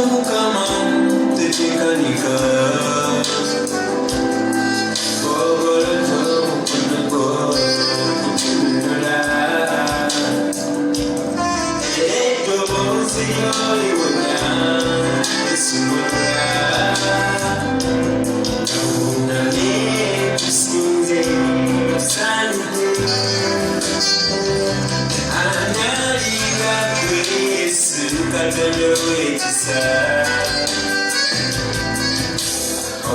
mukama tekinkanika ogoloto mukonogo kutunula eddoboozi lyoliwonya esumulula unamye tusinze tusanyuke anyaliga gwe Yesu Katonda w'ekisa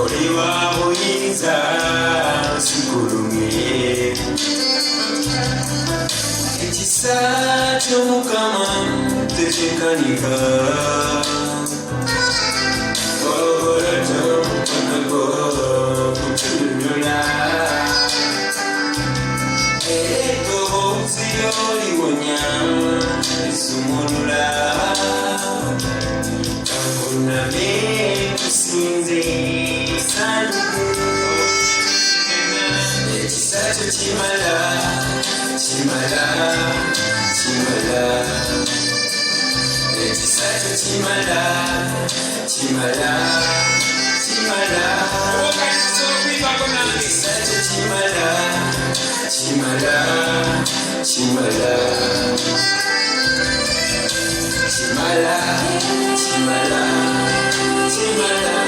oli wa buyinza nsikulumye ekisa ky'Omukama tekyenkanika ogoloto mukonogo kutunula eddoboozi lyoliwonya lisumulula unamye tusinze ekisa kyo kimala kimala kimala ekisa kyo kimala kimala kimala ekisa kyo kimala kimala kimala kimala kimala kimala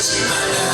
Chimala